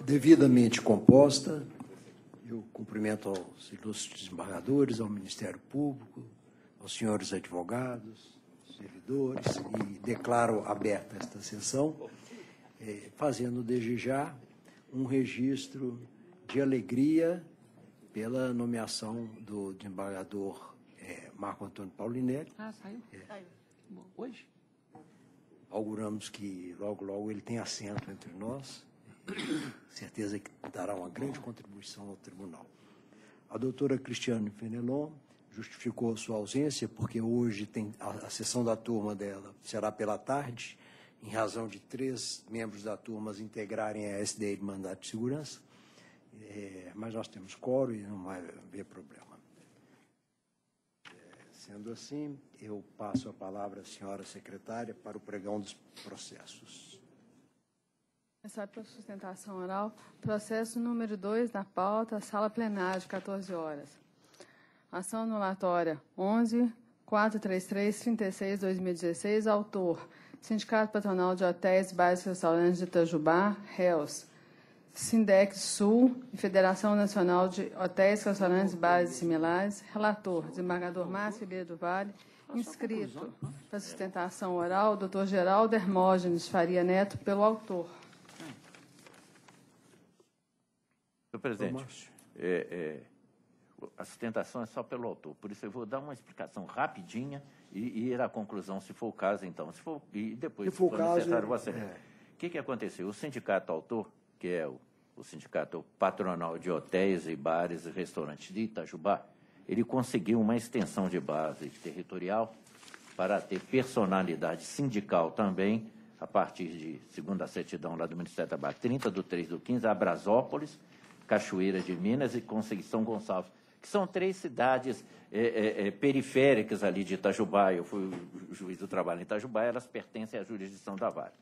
Devidamente composta, eu cumprimento aos ilustres desembargadores, ao Ministério Público, aos senhores advogados, servidores, e declaro aberta esta sessão, fazendo desde já um registro de alegria pela nomeação do desembargador Marco Antônio Paulinelli. Saiu? Saiu. Hoje? Auguramos que logo, logo ele tem assento entre nós. Certeza que dará uma grande contribuição ao tribunal. A doutora Cristiane Fenelon justificou sua ausência, porque hoje tem a sessão da turma dela será pela tarde, em razão de 3 membros da turma integrarem a SDI de mandato de segurança, mas nós temos quórum e não vai haver problema. Sendo assim, eu passo a palavra à senhora secretária para o pregão dos processos. Começar para a sustentação oral. Processo número 2 da pauta, sala plenária, 14 horas. Ação anulatória 11.433.36/2016. Autor: Sindicato Patronal de Hotéis, Bares e Restaurantes de Itajubá, réus: Sindec Sul e Federação Nacional de Hotéis, Restaurantes, Bares e Similares. Relator: desembargador Márcio Ribeiro do Vale. Inscrito para sustentação oral, doutor Geraldo Hermógenes Faria Neto, pelo autor. Senhor presidente, a sustentação é só pelo autor, por isso eu vou dar uma explicação rapidinha e ir à conclusão, se for o caso, então. Se for, e depois, se for o caso, você. O que aconteceu? O sindicato autor, que é o Sindicato Patronal de Hotéis e Bares e Restaurantes de Itajubá, ele conseguiu uma extensão de base territorial para ter personalidade sindical também, a partir de, segundo a certidão lá do Ministério do Trabalho, 30/3/15, a Brasópolis, Cachoeira de Minas e Conceição Gonçalves, que são 3 cidades periféricas ali de Itajubá. Eu fui o juiz do trabalho em Itajubá, elas pertencem à jurisdição da Vale.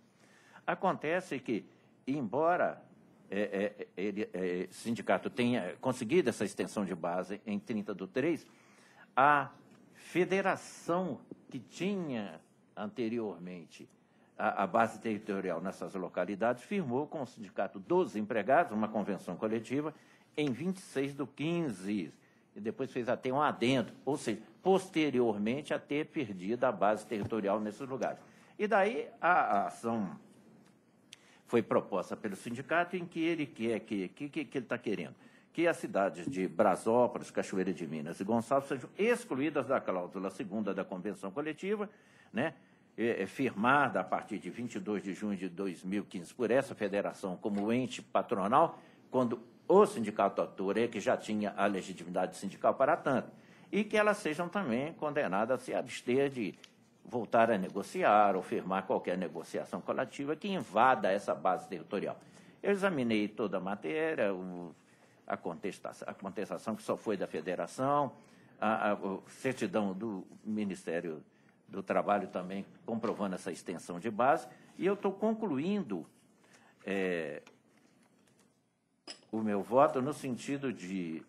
Acontece que, embora o sindicato tenha conseguido essa extensão de base em 30/3, a federação que tinha anteriormente a base territorial nessas localidades firmou com o Sindicato dos Empregados uma convenção coletiva em 26/15, e depois fez até um adendo, ou seja, posteriormente a ter perdido a base territorial nesses lugares. E daí a ação foi proposta pelo sindicato, em que ele quer que ele está querendo? Que as cidades de Brasópolis, Cachoeira de Minas e Gonçalves sejam excluídas da cláusula 2ª da convenção coletiva, né? Firmada a partir de 22 de junho de 2015 por essa federação como ente patronal, quando o sindicato autor que já tinha a legitimidade sindical para tanto, e que elas sejam também condenadas a se abster de voltar a negociar ou firmar qualquer negociação coletiva que invada essa base territorial. Eu examinei toda a matéria, a contestação que só foi da federação, a certidão do Ministério do Trabalho também comprovando essa extensão de base, e eu estou concluindo o meu voto no sentido de...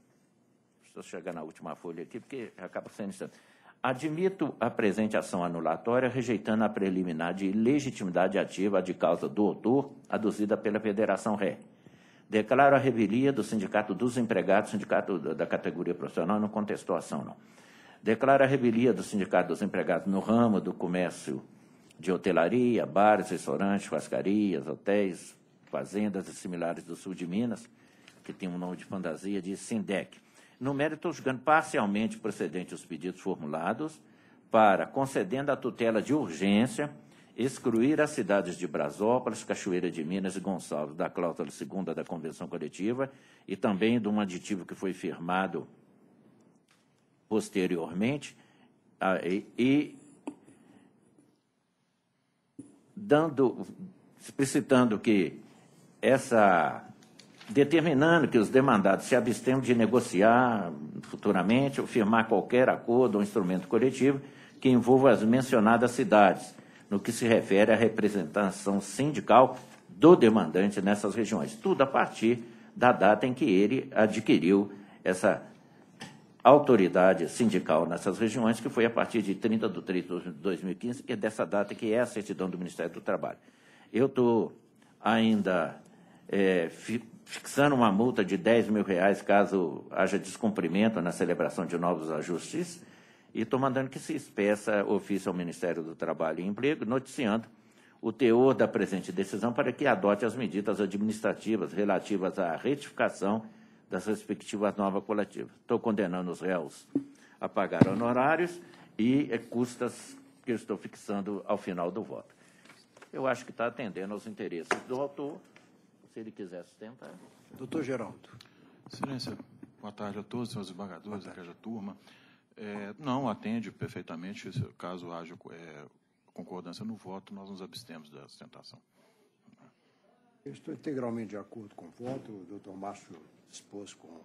Deixa eu chegar na última folha aqui, porque acaba sendo instante. Admito a presente ação anulatória, rejeitando a preliminar de legitimidade ativa de causa do autor, aduzida pela Federação Ré. Declaro a revelia do Sindicato dos Empregados, sindicato da categoria profissional, não contestou a ação, não. Declaro a revelia do Sindicato dos Empregados no ramo do comércio de hotelaria, bares, restaurantes, churrascarias, hotéis, fazendas e similares do sul de Minas, que tem um nome de fantasia, de Sindec. No mérito, estou julgando parcialmente procedente os pedidos formulados para, concedendo a tutela de urgência, excluir as cidades de Brasópolis, Cachoeira de Minas e Gonçalves da cláusula 2ª da Convenção Coletiva e também de um aditivo que foi firmado posteriormente, explicitando que determinando que os demandados se abstenham de negociar futuramente ou firmar qualquer acordo ou instrumento coletivo que envolva as mencionadas cidades, no que se refere à representação sindical do demandante nessas regiões. Tudo a partir da data em que ele adquiriu essa autoridade sindical nessas regiões, que foi a partir de 30/3/2015, que é dessa data que é a certidão do Ministério do Trabalho. Eu estou ainda fixando uma multa de R$10 mil caso haja descumprimento na celebração de novos ajustes, e estou mandando que se expeça ofício ao Ministério do Trabalho e Emprego, noticiando o teor da presente decisão para que adote as medidas administrativas relativas à retificação das respectivas novas coletivas. Estou condenando os réus a pagar honorários e custas que eu estou fixando ao final do voto. Eu acho que está atendendo aos interesses do autor, se ele quiser sustentar. Doutor Geraldo. Excelência, boa tarde a todos, senhores desembargadores, a turma. Não atende perfeitamente, caso haja concordância no voto, nós nos abstemos da sustentação. Eu estou integralmente de acordo com o voto. O doutor Márcio expôs com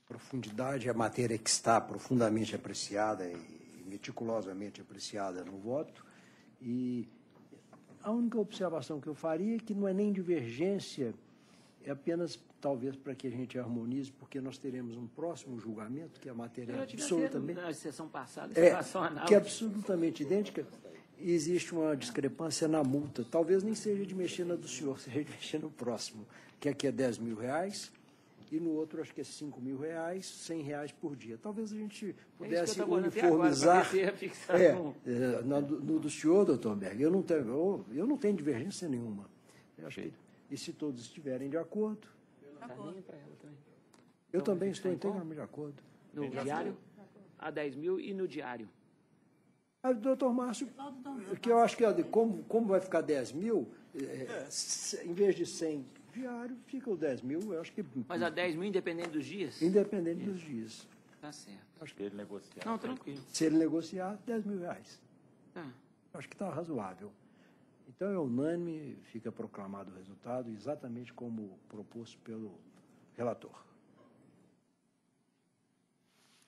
profundidade a matéria que está profundamente apreciada e meticulosamente apreciada no voto. E a única observação que eu faria é que não é nem divergência, é apenas, talvez, para que a gente harmonize, porque nós teremos um próximo julgamento, que é a matéria absolutamente... Na sessão passada, que é absolutamente idêntica, e existe uma discrepância na multa. Talvez nem seja de mexer na do senhor, seja de mexer no próximo, que aqui é R$10 mil, e no outro acho que é R$5 mil, R$100 por dia. Talvez a gente pudesse uniformizar. No do senhor, doutor Berg, eu não tenho divergência nenhuma. Eu acho que, e se todos estiverem de acordo... Eu também estou integralmente de acordo. No diário, a 10 mil e no diário. Doutor Márcio, que eu acho que como vai ficar 10 mil, em vez de 100 diário, fica o 10 mil, eu acho que... Mas a 10 mil independente dos dias? Independente dos dias. Tá certo. Acho que ele negociar. Não, tranquilo. Se ele negociar, R$10 mil. Tá. Acho que está razoável. Então, é unânime, fica proclamado o resultado, exatamente como proposto pelo relator.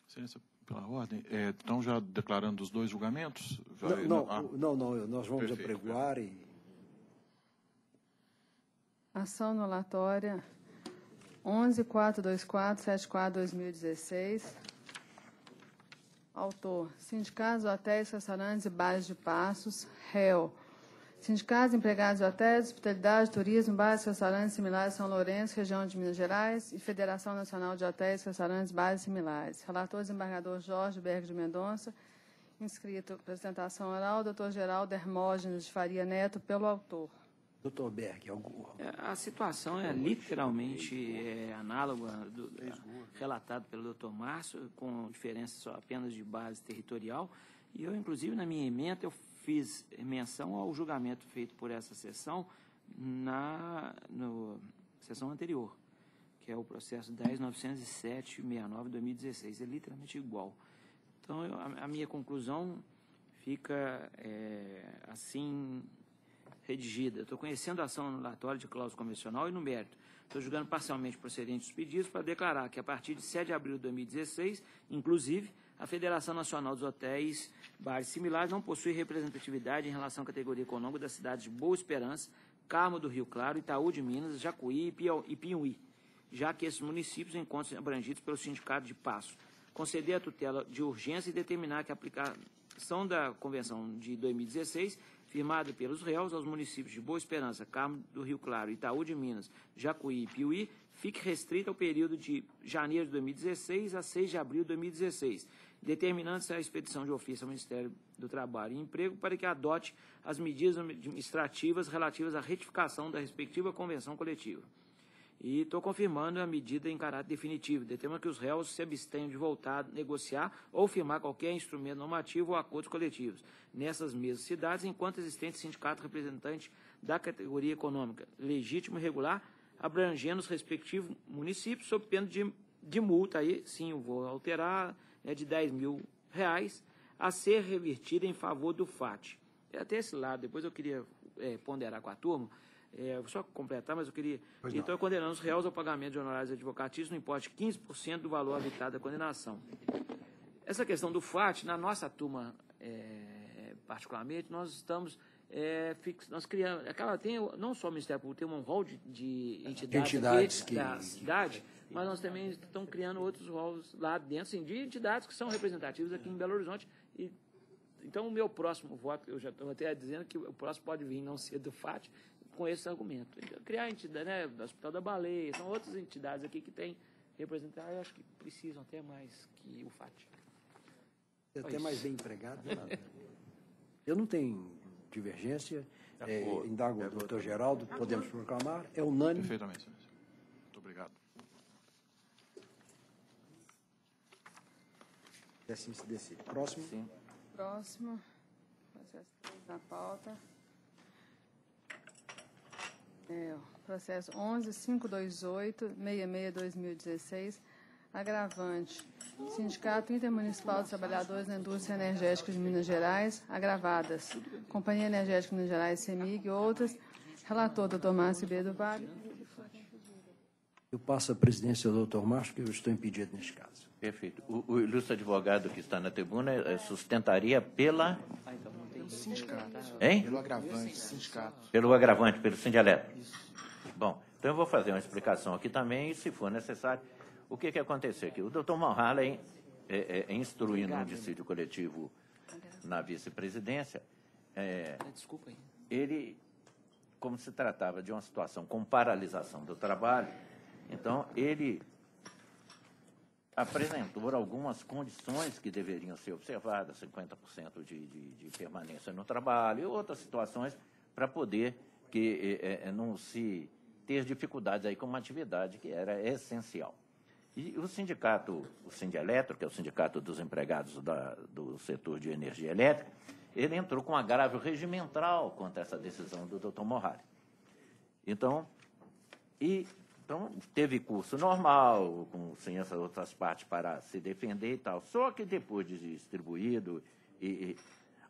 Excelência, pela ordem, então já declarando os dois julgamentos? Não, nós vamos apregoar e... Ação anulatória 11.424.74/2016. Autor: Sindicatos, Hotéis, Restaurantes e Bares de Passos. Réu: Sindicatos, Empregados de Hotéis, Hospitalidade, Turismo, Bares, Restaurantes Similares, São Lourenço, Região de Minas Gerais e Federação Nacional de Hotéis, Restaurantes, Bares Similares. Relator: desembargador Jorge Berg de Mendonça. Inscrito: apresentação oral, doutor Geraldo Hermógenes de Faria Neto, pelo autor. Doutor Berg, a situação é literalmente análoga relatado pelo doutor Márcio, com diferença só apenas de base territorial. E eu, inclusive, na minha emenda, eu fiz menção ao julgamento feito por essa sessão na sessão anterior, que é o processo 10.907/69/2016. É literalmente igual. Então, a minha conclusão fica assim... redigida. Estou conhecendo a ação anulatória de cláusula convencional e no mérito. Estou julgando parcialmente procedentes os pedidos para declarar que, a partir de 7 de abril de 2016, inclusive, a Federação Nacional dos Hotéis, Bares Similares não possui representatividade em relação à categoria econômica das cidades de Boa Esperança, Carmo do Rio Claro, Itaú de Minas, Jacuí e Piauí, já que esses municípios encontram-se abrangidos pelo Sindicato de Passo. Conceder a tutela de urgência e determinar que a aplicação da Convenção de 2016 firmada pelos réus aos municípios de Boa Esperança, Carmo do Rio Claro, Itaú de Minas, Jacuí e Piauí, fique restrita ao período de janeiro de 2016 a 6 de abril de 2016, determinando-se a expedição de ofício ao Ministério do Trabalho e Emprego para que adote as medidas administrativas relativas à retificação da respectiva convenção coletiva. E estou confirmando a medida em caráter definitivo, determinando que os réus se abstenham de voltar a negociar ou firmar qualquer instrumento normativo ou acordos coletivos nessas mesmas cidades, enquanto existente sindicato representante da categoria econômica legítimo e regular, abrangendo os respectivos municípios, sob pena de multa, aí sim eu vou alterar, de R$10 mil, a ser revertida em favor do FAT. Até esse lado, depois eu queria ponderar com a turma. Vou só completar, mas eu queria... Então, condenando os réus ao pagamento de honorários advocatícios no importe de 15% do valor habitado da condenação. Essa questão do FAT, na nossa turma, particularmente, nós estamos nós criamos... não só o Ministério Público tem um rol de entidades da cidade, mas nós também estamos criando outros rolos lá dentro, assim, de entidades que são representativas aqui em Belo Horizonte. Então, o meu próximo voto, eu já estou até dizendo que o próximo pode vir não ser do FAT, com esse argumento. Então, criar entidade, né, do Hospital da Baleia, são outras entidades aqui que têm representar, eu acho que precisam até mais que o FAT. Até mais bem empregado. Eu não tenho divergência. Indago o doutor Geraldo, podemos proclamar. É unânime. Perfeitamente, excelência. Muito obrigado. E assim se decide. Próximo. Sim. Próximo. Processo 3 na pauta. Processo 11.528.66/2016. Agravante. Sindicato Intermunicipal dos Trabalhadores da Indústria Energética de Minas Gerais. Agravadas. Companhia Energética de Minas Gerais, CEMIG e outras. Relator, doutor Márcio B. do Vale. Eu passo a presidência ao doutor Márcio, que eu estou impedido neste caso. Perfeito. O ilustre advogado que está na tribuna sustentaria pela... Sindicato. Hein? Pelo agravante, sindicato. Pelo agravante, pelo Sindialeto. Bom, então eu vou fazer uma explicação aqui também, e se for necessário, o que aconteceu aqui? O doutor Monhalen, instruindo um dissídio coletivo na vice-presidência, Desculpa aí. ele, como se tratava de uma situação com paralisação do trabalho, então ele apresentou algumas condições que deveriam ser observadas, 50% de permanência no trabalho e outras situações para poder não se ter dificuldades aí com uma atividade que era essencial. E o sindicato, o Sindeletro, que é o sindicato dos empregados do setor de energia elétrica, ele entrou com um agravo regimental contra essa decisão do doutor Monhalen. Então, teve curso normal, sem essas outras partes para se defender e tal. Só que depois de distribuído,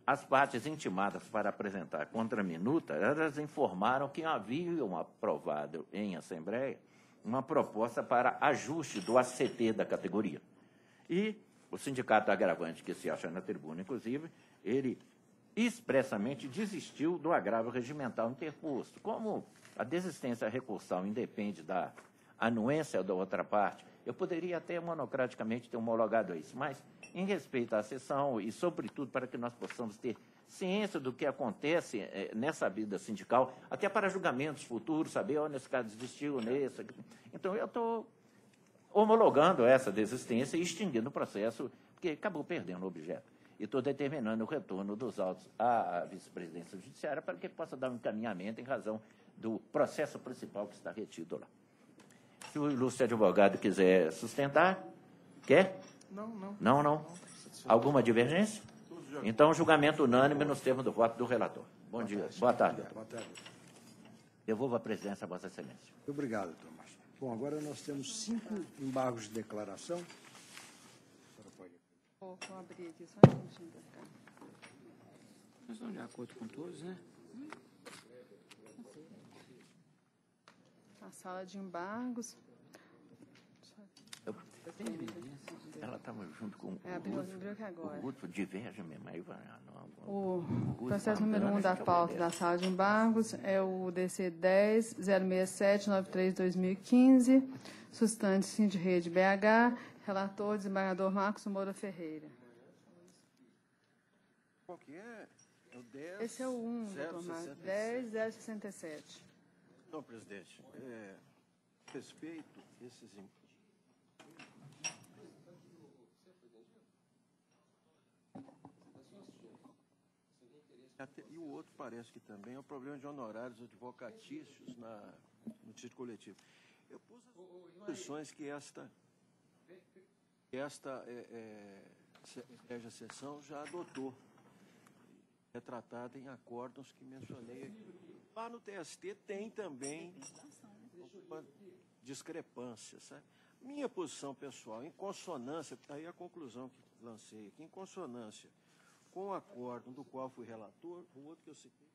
as partes intimadas para apresentar contra-minuta, elas informaram que haviam aprovado em Assembleia uma proposta para ajuste do ACT da categoria. E o sindicato agravante, que se acha na tribuna, inclusive, ele expressamente desistiu do agravo regimental interposto. Como a desistência recursal independe da anuência da outra parte, eu poderia até monocraticamente ter homologado isso, mas em respeito à sessão e, sobretudo, para que nós possamos ter ciência do que acontece nessa vida sindical, até para julgamentos futuros, saber, nesse caso desistiu, nesse... Então, eu estou homologando essa desistência e extinguindo o processo, porque acabou perdendo o objeto. E estou determinando o retorno dos autos à vice-presidência judiciária para que possa dar um encaminhamento em razão do processo principal que está retido lá. Se o ilustre advogado quiser sustentar, quer? Não. Alguma divergência? Então, julgamento unânime nos termos do voto do relator. Bom dia. Boa tarde. Boa tarde. Devolvo a presidência a Vossa Excelência. Muito obrigado, doutor Márcio. Bom, agora nós temos 5 embargos de declaração. Vou abrir aqui só um minutinho para cá. Nós estamos de acordo com todos, né? A sala de embargos. Ela estava junto com abriu aqui agora. o Guto, diverge mesmo. Aí vai, O processo número 1 da pauta da sala de embargos é o DC 10.067.93/2015, sustante Sindrede BH, relator, desembargador Marcos Moura Ferreira. Qual que é? É o 10... Esse é o 1, doutor Marcos, 10.067. Não, presidente, respeito esses... E o outro parece que também é o problema de honorários advocatícios no título coletivo. Eu pus as condições que esta sessão já adotou, retratada em acórdãos que mencionei aqui. Lá no TST tem também uma discrepância, sabe? Minha posição pessoal, em consonância, aí a conclusão que lancei aqui, em consonância com o acórdão do qual fui relator, o outro que eu citei.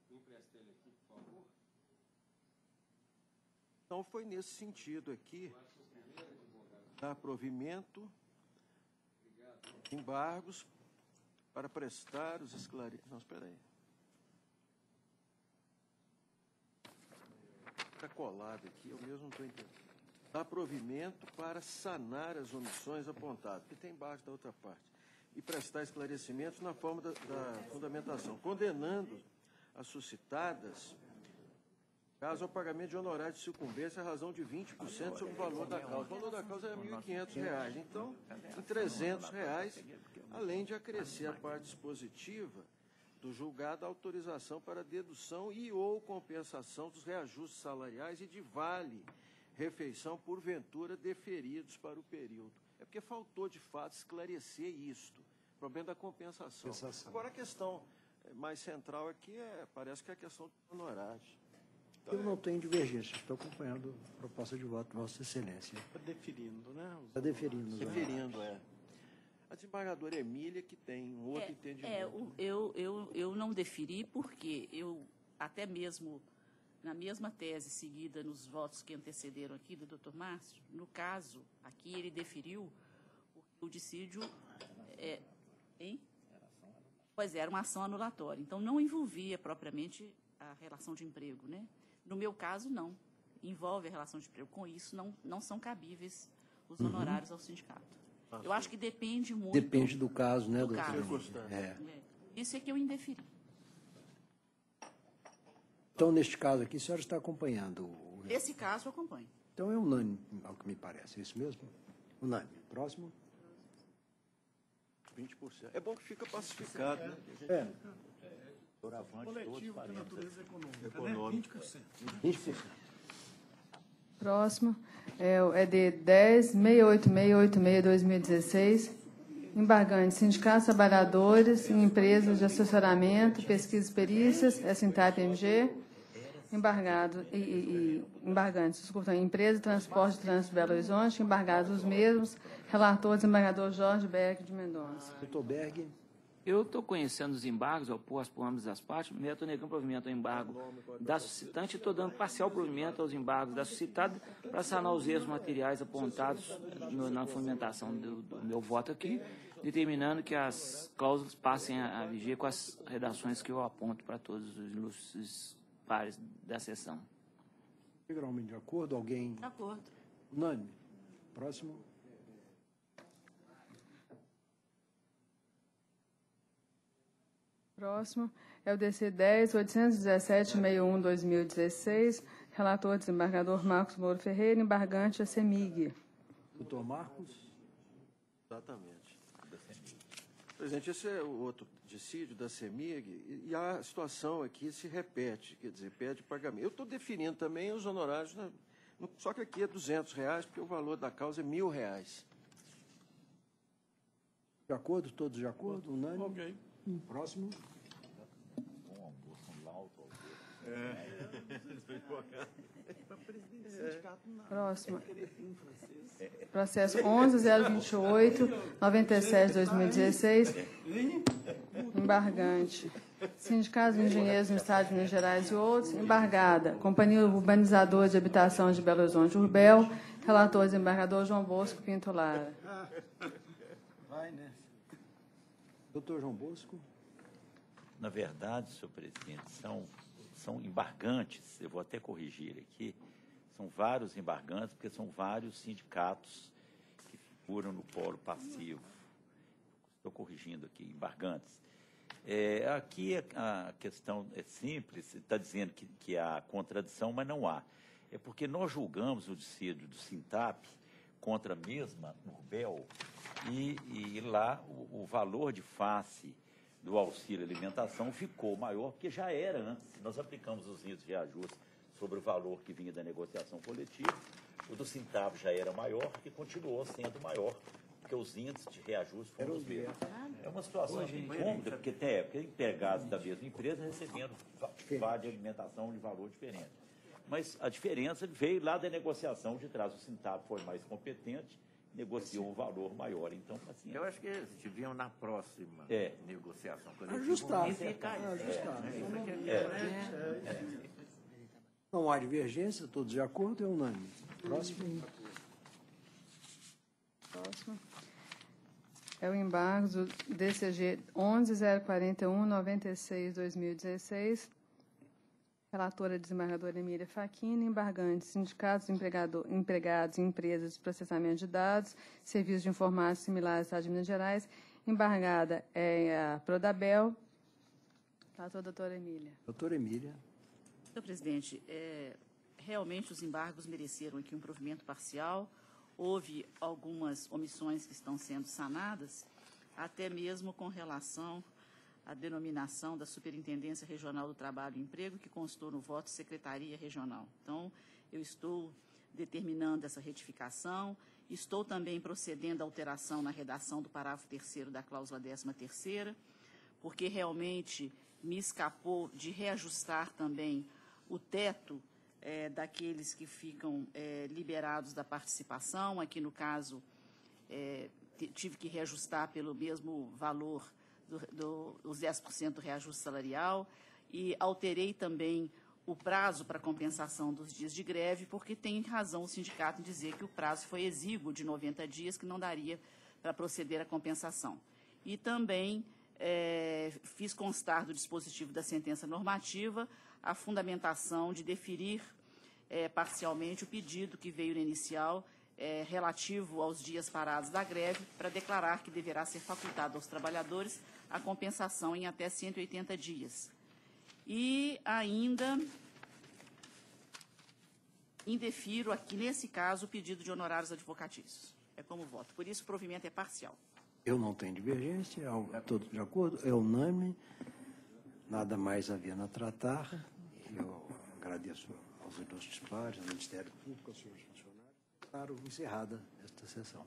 Empresta ele aqui, por favor. Então, foi nesse sentido aqui, dar provimento, embargos, para prestar os esclarecimentos. Não, espera aí. Está colado aqui, eu mesmo não estou entendendo. Dar provimento para sanar as omissões apontadas, que tem embaixo da outra parte, e prestar esclarecimentos na forma da fundamentação, condenando as suscitadas Caso ao pagamento de honorário de sucumbência, a razão de 20% sobre o valor da causa. O valor da causa é R$ 1.500. Então, em R$ 300, além de acrescer a parte dispositiva do julgado a autorização para dedução e ou compensação dos reajustes salariais e de vale-refeição, porventura, deferidos para o período. É porque faltou, de fato, esclarecer isto, o problema da compensação. Agora, a questão mais central aqui parece que é a questão do honorário. Eu não tenho divergência, estou acompanhando a proposta de voto de Vossa Excelência. Está deferindo, né? Está deferindo. Deferindo, A desembargadora Emília, que tem um outro entendimento. Eu não deferi porque eu, até mesmo na mesma tese seguida nos votos que antecederam aqui do Dr. Márcio, no caso, aqui ele deferiu o dissídio... Pois é, era uma ação anulatória. Então, não envolvia propriamente a relação de emprego, né? No meu caso, não. Envolve a relação de emprego. Com isso, não são cabíveis os honorários ao sindicato. Eu acho que depende muito... Depende do caso, né, doutor? Isso é que eu indeferi. Então, neste caso aqui, a senhora está acompanhando? Esse caso eu acompanho. Então, é unânime, ao que me parece. É isso mesmo? Unânime. Próximo. 20%. É bom que fica pacificado, né? Coletivo de natureza econômica, né? 20%. Próximo é de 10.68686/2016. Embargantes, sindicatos, trabalhadores, empresas de assessoramento, pesquisas e perícias, SINTAP MG. Embargantes, desculpa, empresa de transporte de trânsito de Belo Horizonte, embargados os mesmos. Relator, desembargador Jorge Berg de Mendonça. Doutor Berg. Eu estou conhecendo os embargos opostos por ambas as partes, mas eu estou negando provimento ao embargo da suscitante e estou dando parcial provimento aos embargos da suscitada para sanar os erros materiais apontados na fundamentação do meu voto aqui, determinando que as cláusulas passem a viger com as redações que eu aponto para todos os pares da sessão. Integralmente de acordo? Alguém? De acordo. Unânime. Próximo. Próximo é o DC 10.817.61/2016. Relator, desembargador Marcos Moura Ferreira. Embargante, a CEMIG. Doutor Marcos. Exatamente. Presidente, esse é o outro dissídio da CEMIG e a situação aqui se repete, quer dizer, pede pagamento. Eu estou definindo também os honorários, né? Só que aqui é R$200, porque o valor da causa é R$1.000. De acordo? Todos de acordo? Unânime? Ok. Próximo. Próximo. Processo 11.028.97/2016. Embargante. Sindicatos de Engenheiros no Estado de Minas Gerais e outros. Embargada. Companhia Urbanizadora de Habitação de Belo Horizonte, Urbel. Relator, desembargador João Bosco Pinto Lara. Vai, né? Doutor João Bosco. Na verdade, senhor presidente, são embargantes, eu vou até corrigir aqui, são vários embargantes, porque são vários sindicatos que figuram no polo passivo. Estou corrigindo aqui, embargantes. Aqui a questão é simples, está dizendo que há contradição, mas não há. É porque nós julgamos o dissídio do SINTAP contra a mesma Urbel e lá o valor de face do auxílio alimentação ficou maior, porque já era antes. Nós aplicamos os índices de reajuste sobre o valor que vinha da negociação coletiva. O do SINTAP já era maior e continuou sendo maior, porque os índices de reajuste foram os mesmos. É uma situação incômoda, porque tem empregados da mesma empresa recebendo vale de alimentação de valor diferente. Mas a diferença veio lá da negociação de trás. O SINTAP foi mais competente, negociou um valor maior. Então, assim... Eu acho que eles deviam, na próxima negociação coletiva, ajustar. Não há divergência, todos de acordo, é unânime. Próximo. Próximo. É o embargo do DCG 11.041.96/2016. Relatora, desembargadora Emília Facchini. Embargantes, sindicatos, empregados, empresas de processamento de dados, serviços de informática similares ao Estado de Minas Gerais. Embargada é a Prodabel. Relatora, doutora Emília. Doutora Emília. Senhor presidente, realmente os embargos mereceram aqui um provimento parcial. Houve algumas omissões que estão sendo sanadas, até mesmo com relação à denominação da Superintendência Regional do Trabalho e Emprego, que constou no voto Secretaria Regional. Então, eu estou determinando essa retificação, estou também procedendo à alteração na redação do parágrafo 3º da cláusula 13ª, porque realmente me escapou de reajustar também o teto daqueles que ficam liberados da participação. Aqui, no caso, tive que reajustar pelo mesmo valor dos 10% do reajuste salarial, e alterei também o prazo para compensação dos dias de greve, porque tem razão o sindicato em dizer que o prazo foi exíguo de 90 dias, que não daria para proceder à compensação. E também fiz constar do dispositivo da sentença normativa a fundamentação de deferir parcialmente o pedido que veio no inicial relativo aos dias parados da greve, para declarar que deverá ser facultado aos trabalhadores a compensação em até 180 dias. E ainda indefiro aqui, nesse caso, o pedido de honorários advocatícios. É como voto. Por isso, o provimento é parcial. Eu não tenho divergência, todos de acordo, é unânime, nada mais havendo a tratar. Eu agradeço aos ilustres pares, ao Ministério Público, aos senhores funcionários. Claro, encerrada esta sessão.